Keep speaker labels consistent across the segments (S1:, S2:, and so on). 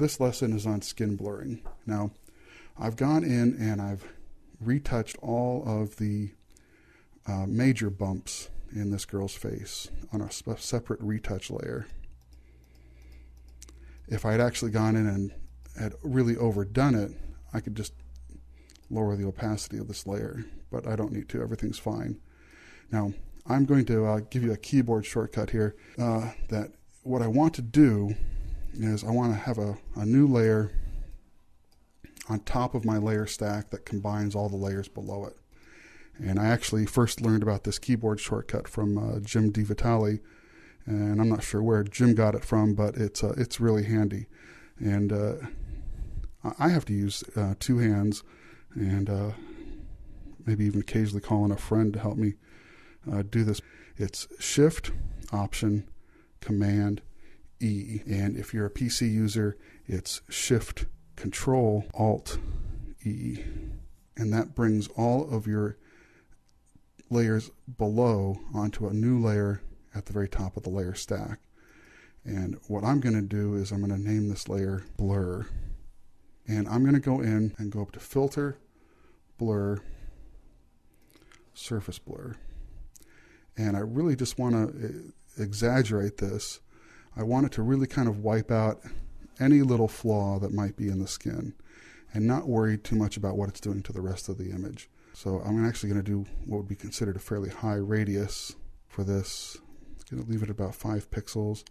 S1: this lesson is on skin blurring. Now, I've gone in and I've retouched all of the major bumps in this girl's face on a separate retouch layer. If I had actually gone in and had really overdone it, I could just lower the opacity of this layer, but I don't need to. Everything's fine. Now, I'm going to give you a keyboard shortcut here that what I want to do is I want to have a new layer on top of my layer stack that combines all the layers below it. And I actually first learned about this keyboard shortcut from Jim DeVitale, and I'm not sure where Jim got it from, but it's really handy. And I have to use two hands, and maybe even occasionally call in a friend to help me do this. It's Shift, Option, Command, E. And if you're a PC user, it's Shift, Control, Alt, E. And that brings all of your layers below onto a new layer at the very top of the layer stack. And what I'm going to do is I'm going to name this layer Blur. And I'm going to go in and go up to Filter, Blur, Surface Blur. And I really just want to exaggerate this. I want it to really kind of wipe out any little flaw that might be in the skin and not worry too much about what it's doing to the rest of the image. So I'm actually going to do what would be considered a fairly high radius for this. I'm going to leave it about 5 pixels.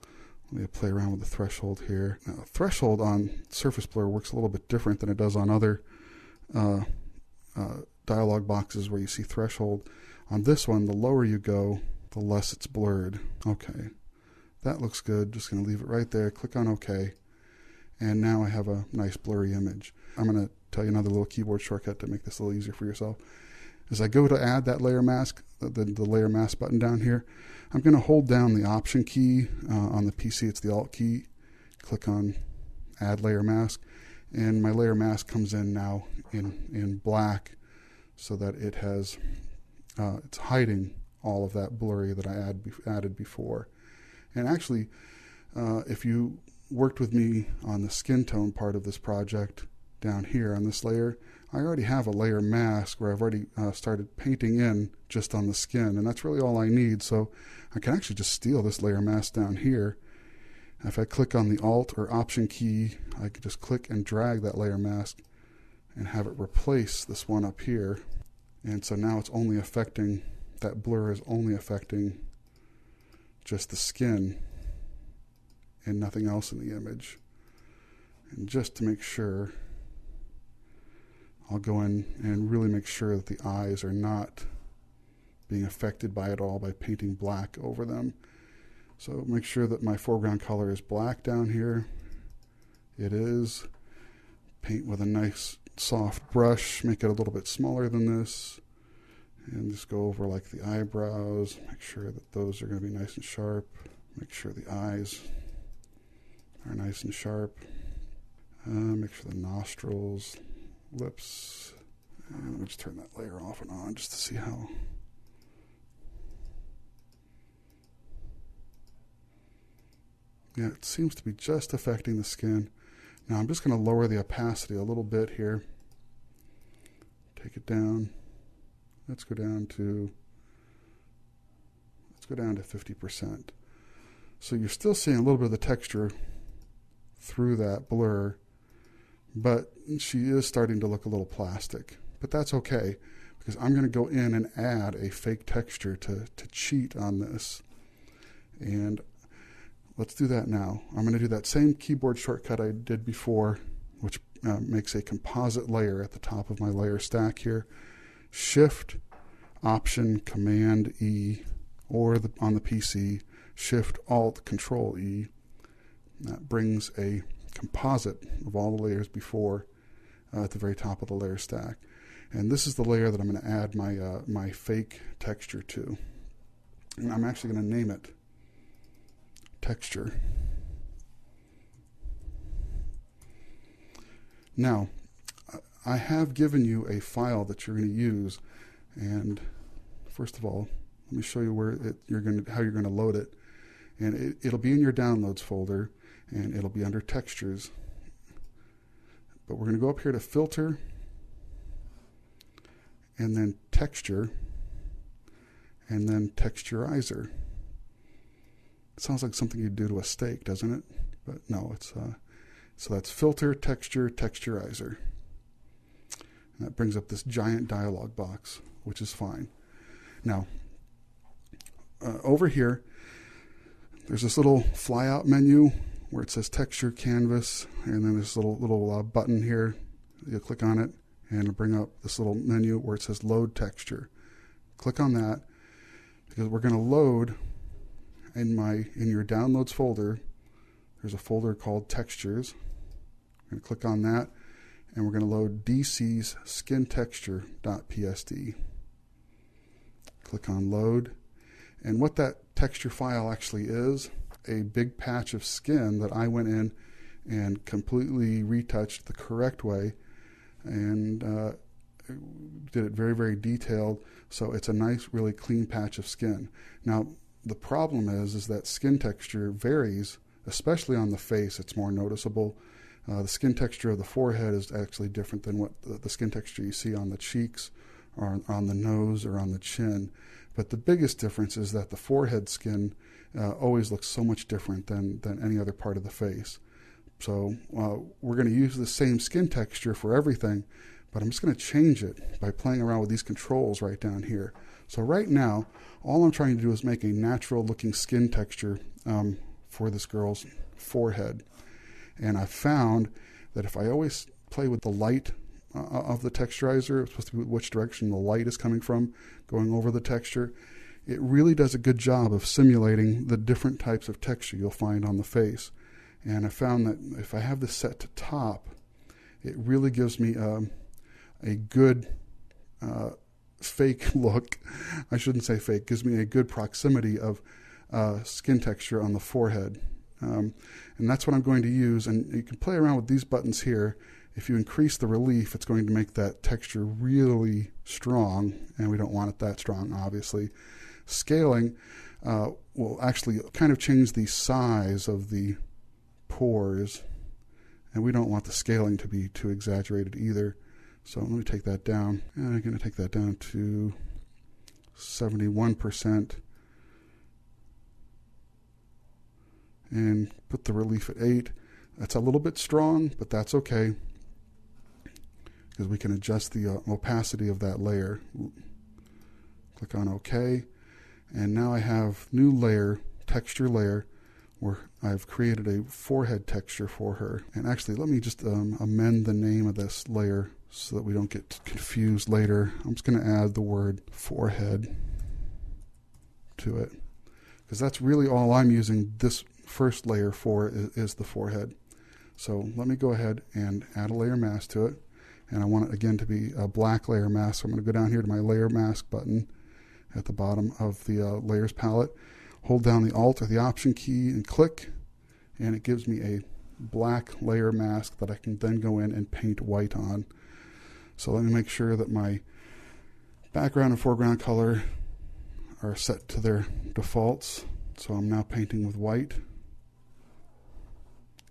S1: Let me play around with the threshold here. Now, threshold on Surface Blur works a little bit different than it does on other dialog boxes where you see threshold. On this one, the lower you go, the less it's blurred. Okay, that looks good. Just going to leave it right there. Click on OK. And now I have a nice blurry image. I'm going to tell you another little keyboard shortcut to make this a little easier for yourself. As I go to add that layer mask, the layer mask button down here, I'm going to hold down the Option key. On the PC, it's the Alt key. Click on Add Layer Mask. And my layer mask comes in now in black so that it has, it's hiding all of that blurry that I added before. And actually, if you worked with me on the skin tone part of this project down here on this layer, I already have a layer mask where I've already started painting in just on the skin, and that's really all I need. So I can actually just steal this layer mask down here. If I click on the Alt or Option key, I can just click and drag that layer mask and have it replace this one up here. And so now it's only affecting, that blur is only affecting just the skin and nothing else in the image. And just to make sure, I'll go in and really make sure that the eyes are not being affected by it all by painting black over them. So make sure that my foreground color is black down here. It is. Paint with a nice soft brush, make it a little bit smaller than this. And just go over like the eyebrows, make sure that those are going to be nice and sharp. Make sure the eyes are nice and sharp. Make sure the nostrils, lips, and let me just turn that layer off and on just to see how. Yeah, it seems to be just affecting the skin. Now I'm just going to lower the opacity a little bit here. Take it down. Let's go down to 50%. So you're still seeing a little bit of the texture through that blur, but she is starting to look a little plastic. But that's okay, because I'm going to go in and add a fake texture to cheat on this. And let's do that now. I'm going to do that same keyboard shortcut I did before, which makes a composite layer at the top of my layer stack here. Shift, Option, Command, E, or on the PC, Shift, Alt, Control, E. That brings a composite of all the layers before at the very top of the layer stack. And this is the layer that I'm going to add my fake texture to. And I'm actually going to name it Texture. Now, I have given you a file that you're going to use, and first of all, let me show you where how you're going to load it. And it'll be in your Downloads folder, and it'll be under Textures. But we're going to go up here to Filter, and then Texture, and then Texturizer. It sounds like something you'd do to a steak, doesn't it? But no, it's so that's Filter, Texture, Texturizer. And that brings up this giant dialog box, which is fine. Now, over here, there's this little flyout menu where it says Texture, Canvas, and then this little button here. You'll click on it, and it'll bring up this little menu where it says Load Texture. Click on that, because we're going to load in your Downloads folder. There's a folder called Textures. I'm going to click on that, and we're going to load DC's skintexture.psd. Click on Load, and what that texture file actually is, a big patch of skin that I went in and completely retouched the correct way, and did it very, very detailed, so it's a nice, really clean patch of skin. Now, the problem is that skin texture varies, especially on the face. It's more noticeable. The skin texture of the forehead is actually different than what the skin texture you see on the cheeks or on the nose or on the chin. But the biggest difference is that the forehead skin always looks so much different than any other part of the face. So we're going to use the same skin texture for everything, but I'm just going to change it by playing around with these controls right down here. So right now, all I'm trying to do is make a natural looking skin texture for this girl's forehead. And I found that if I always play with the light of the texturizer, it's supposed to be which direction the light is coming from, going over the texture, it really does a good job of simulating the different types of texture you'll find on the face. And I found that if I have this set to top, it really gives me a good fake look. I shouldn't say fake. Gives me a good proximity of skin texture on the forehead. And that's what I'm going to use. And you can play around with these buttons here. If you increase the relief, it's going to make that texture really strong, and we don't want it that strong, obviously. Scaling will actually kind of change the size of the pores, and we don't want the scaling to be too exaggerated either. So let me take that down, and I'm going to take that down to 71%. And put the relief at 8. That's a little bit strong, but that's okay, because we can adjust the opacity of that layer. Click on OK. And now I have new layer, texture layer, where I've created a forehead texture for her. And actually, let me just amend the name of this layer so that we don't get confused later. I'm just going to add the word forehead to it, because that's really all I'm using this first layer for is the forehead. So let me go ahead and add a layer mask to it, and I want it again to be a black layer mask. So I'm going to go down here to my layer mask button at the bottom of the layers palette, hold down the Alt or the Option key and click, and it gives me a black layer mask that I can then go in and paint white on. So let me make sure that my background and foreground color are set to their defaults. So I'm now painting with white.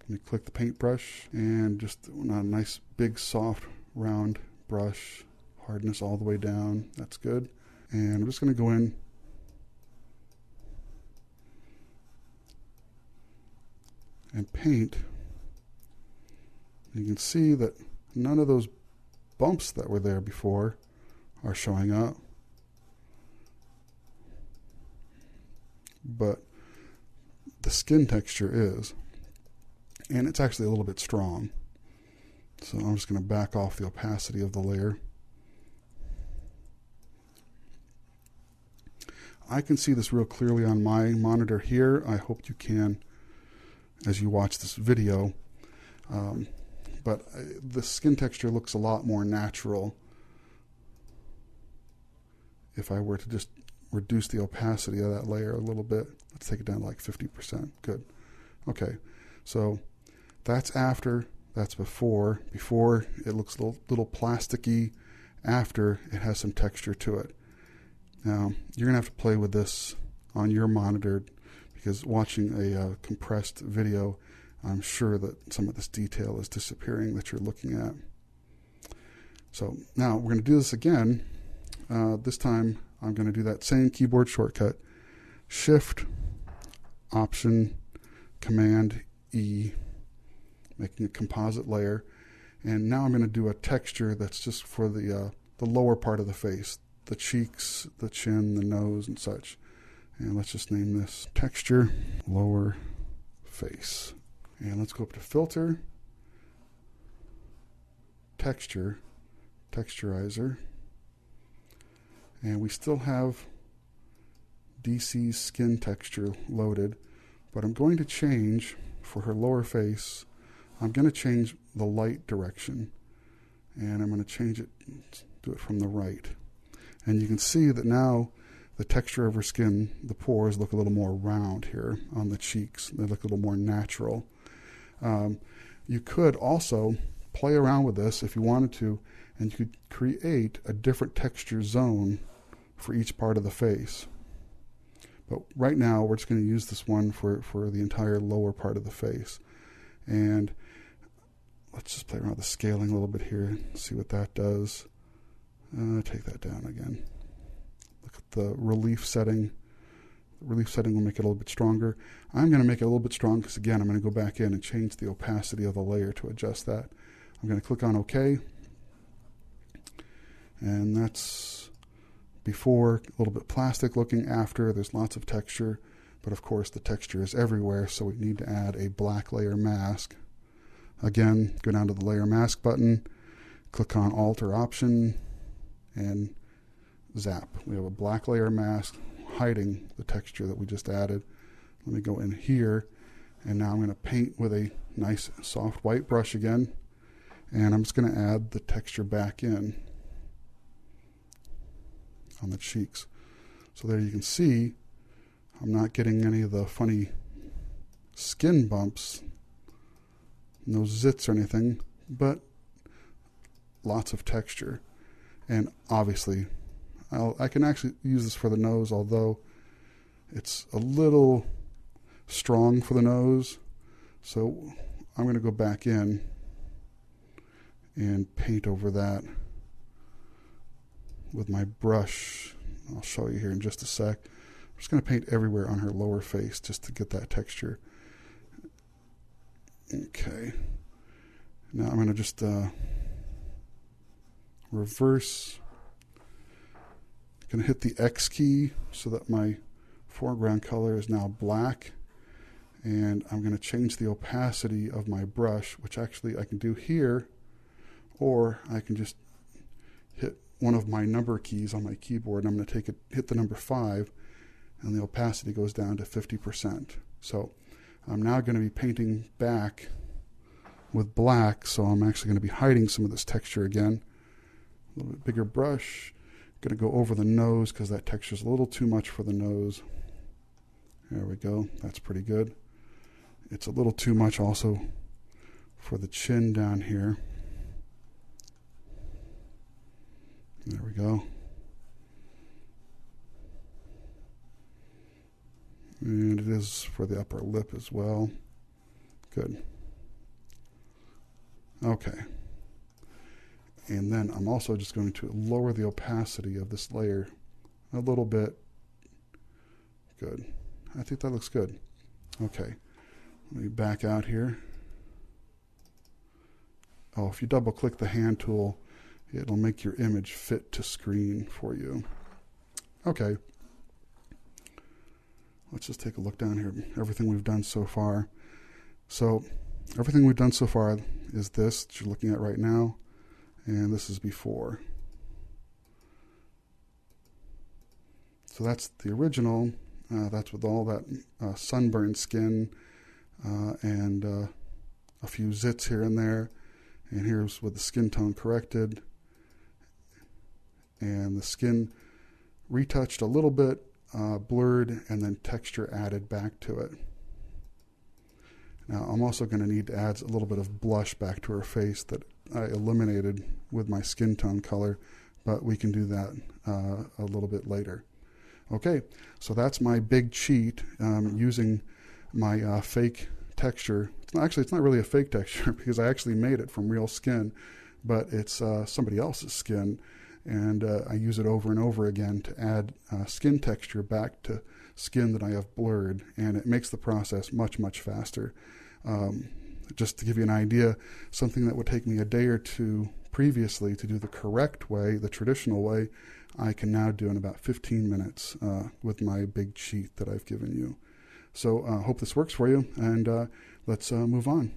S1: Let me click the paintbrush, and just a nice big soft round brush, hardness all the way down. That's good. And I'm just going to go in and paint. You can see that none of those bumps that were there before are showing up, but the skin texture is, and it's actually a little bit strong. So I'm just going to back off the opacity of the layer. I can see this real clearly on my monitor here. I hope you can as you watch this video. But the skin texture looks a lot more natural if I were to just reduce the opacity of that layer a little bit. Let's take it down to like 50%. Good. Okay, so that's after, that's before. Before, it looks a little plasticky. After, it has some texture to it. Now, you're going to have to play with this on your monitor, because watching a compressed video I'm sure that some of this detail is disappearing that you're looking at. So now we're going to do this again. This time I'm going to do that same keyboard shortcut, Shift, Option, Command E, making a composite layer. And now I'm going to do a texture that's just for the lower part of the face, the cheeks, the chin, the nose, and such. And let's just name this Texture Lower Face. And let's go up to Filter, Texture, Texturizer. And we still have DC's skin texture loaded, but I'm going to change, for her lower face, I'm going to change the light direction. And I'm going to change it, do it from the right. And you can see that now the texture of her skin, the pores look a little more round here on the cheeks. They look a little more natural. You could also play around with this if you wanted to, and you could create a different texture zone for each part of the face. But right now, we're just going to use this one for the entire lower part of the face. And let's just play around with the scaling a little bit here, see what that does. Take that down again. Look at the relief setting. The relief setting will make it a little bit stronger. I'm going to make it a little bit strong because, again, I'm going to go back in and change the opacity of the layer to adjust that. I'm going to click on OK. And that's before, a little bit plastic looking. After, there's lots of texture. But, of course, the texture is everywhere, so we need to add a black layer mask. Again, go down to the Layer Mask button, click on Alt or Option, and zap. We have a black layer mask hiding the texture that we just added. Let me go in here, and now I'm going to paint with a nice soft white brush again, and I'm just going to add the texture back in on the cheeks. So there you can see I'm not getting any of the funny skin bumps, no zits or anything, but lots of texture. And obviously, I can actually use this for the nose, although it's a little strong for the nose. So I'm going to go back in and paint over that with my brush. I'll show you here in just a sec. I'm just going to paint everywhere on her lower face just to get that texture. Okay. Now I'm going to just reverse. I'm going to hit the X key so that my foreground color is now black. And I'm going to change the opacity of my brush, which actually I can do here, or I can just hit one of my number keys on my keyboard, and I'm going to hit the number 5, and the opacity goes down to 50%. So I'm now going to be painting back with black, so I'm actually going to be hiding some of this texture again. A little bit bigger brush. Going to go over the nose because that texture is a little too much for the nose. There we go. That's pretty good. It's a little too much also for the chin down here. There we go. And it is for the upper lip as well. Good. Okay. And then I'm also just going to lower the opacity of this layer a little bit. Good. I think that looks good. Okay. Let me back out here. Oh, if you double click the hand tool, it'll make your image fit to screen for you. Okay. Let's just take a look down here. Everything we've done so far. So everything we've done so far is this that you're looking at right now. And this is before. So that's the original. That's with all that sunburned skin and a few zits here and there. And here's with the skin tone corrected. And the skin retouched a little bit, blurred, and then texture added back to it. Now I'm also going to need to add a little bit of blush back to her face that I eliminated with my skin tone color, but we can do that a little bit later. Okay, so that's my big cheat using my fake texture. It's not really a fake texture because I actually made it from real skin, but it's somebody else's skin, and I use it over and over again to add skin texture back to skin that I have blurred, and it makes the process much, much faster. Just to give you an idea, something that would take me a day or two previously to do the correct way, the traditional way, I can now do in about 15 minutes with my big cheat that I've given you. So I hope this works for you, and let's move on.